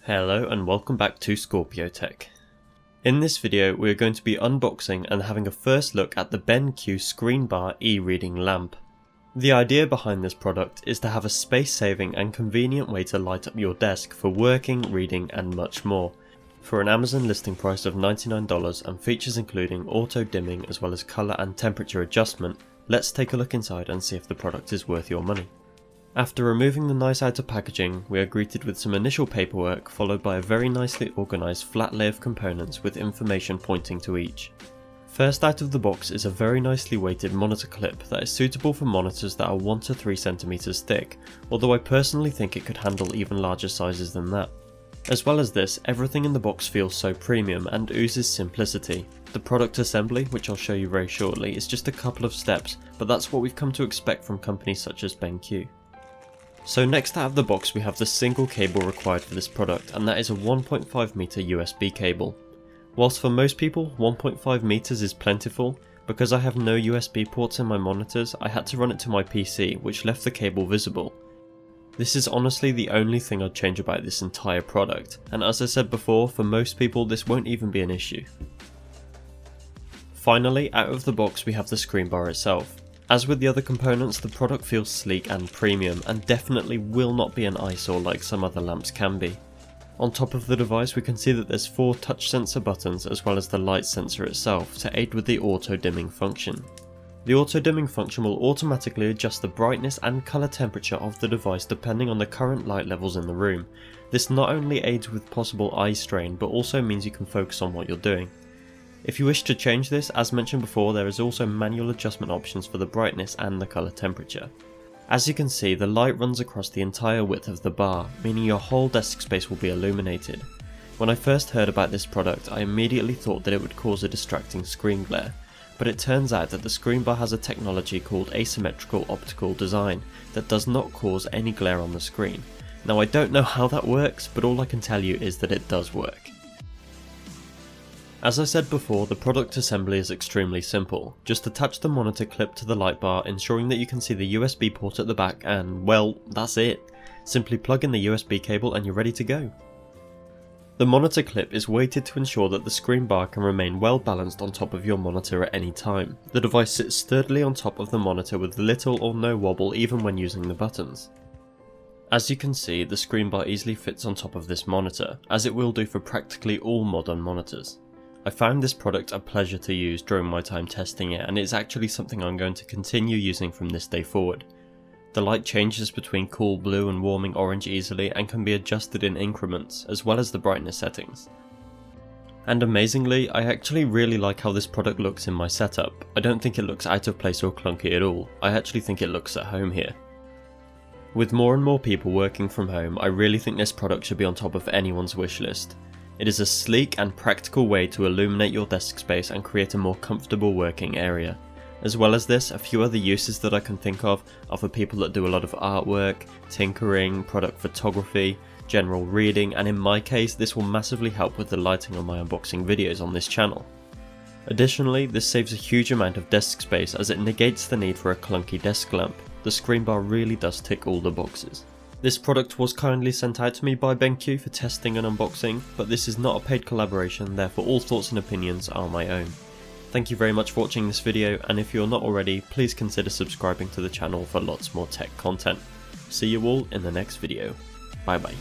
Hello and welcome back to ScorpioTech. In this video we are going to be unboxing and having a first look at the BenQ ScreenBar e-reading lamp. The idea behind this product is to have a space-saving and convenient way to light up your desk for working, reading and much more. For an Amazon listing price of $99 and features including auto dimming as well as colour and temperature adjustment, let's take a look inside and see if the product is worth your money. After removing the nice outer packaging, we are greeted with some initial paperwork followed by a very nicely organised flat lay of components with information pointing to each. First out of the box is a very nicely weighted monitor clip that is suitable for monitors that are 1 to 3 cm thick, although I personally think it could handle even larger sizes than that. As well as this, everything in the box feels so premium and oozes simplicity. The product assembly, which I'll show you very shortly, is just a couple of steps, but that's what we've come to expect from companies such as BenQ. So next out of the box we have the single cable required for this product, and that is a 1.5 meter USB cable. Whilst for most people 1.5 meters is plentiful, because I have no USB ports in my monitors I had to run it to my PC, which left the cable visible. This is honestly the only thing I'd change about this entire product, and as I said before, for most people this won't even be an issue. Finally, out of the box we have the ScreenBar itself. As with the other components, the product feels sleek and premium, and definitely will not be an eyesore like some other lamps can be. On top of the device we can see that there's 4 touch sensor buttons as well as the light sensor itself to aid with the auto dimming function. The auto dimming function will automatically adjust the brightness and colour temperature of the device depending on the current light levels in the room. This not only aids with possible eye strain but also means you can focus on what you're doing. If you wish to change this, as mentioned before, there is also manual adjustment options for the brightness and the colour temperature. As you can see, the light runs across the entire width of the bar, meaning your whole desk space will be illuminated. When I first heard about this product, I immediately thought that it would cause a distracting screen glare, but it turns out that the ScreenBar has a technology called asymmetrical optical design that does not cause any glare on the screen. Now I don't know how that works, but all I can tell you is that it does work. As I said before, the product assembly is extremely simple. Just attach the monitor clip to the light bar, ensuring that you can see the USB port at the back and, well, that's it. Simply plug in the USB cable and you're ready to go. The monitor clip is weighted to ensure that the ScreenBar can remain well balanced on top of your monitor at any time. The device sits sturdily on top of the monitor with little or no wobble even when using the buttons. As you can see, the ScreenBar easily fits on top of this monitor, as it will do for practically all modern monitors. I found this product a pleasure to use during my time testing it, and it's actually something I'm going to continue using from this day forward. The light changes between cool blue and warming orange easily and can be adjusted in increments, as well as the brightness settings. And amazingly, I actually really like how this product looks in my setup. I don't think it looks out of place or clunky at all. I actually think it looks at home here. With more and more people working from home, I really think this product should be on top of anyone's wish list. It is a sleek and practical way to illuminate your desk space and create a more comfortable working area. As well as this, a few other uses that I can think of are for people that do a lot of artwork, tinkering, product photography, general reading, and in my case this will massively help with the lighting on my unboxing videos on this channel. Additionally, this saves a huge amount of desk space as it negates the need for a clunky desk lamp. The ScreenBar really does tick all the boxes. This product was kindly sent out to me by BenQ for testing and unboxing, but this is not a paid collaboration, therefore all thoughts and opinions are my own. Thank you very much for watching this video, and if you're not already, please consider subscribing to the channel for lots more tech content. See you all in the next video. Bye bye.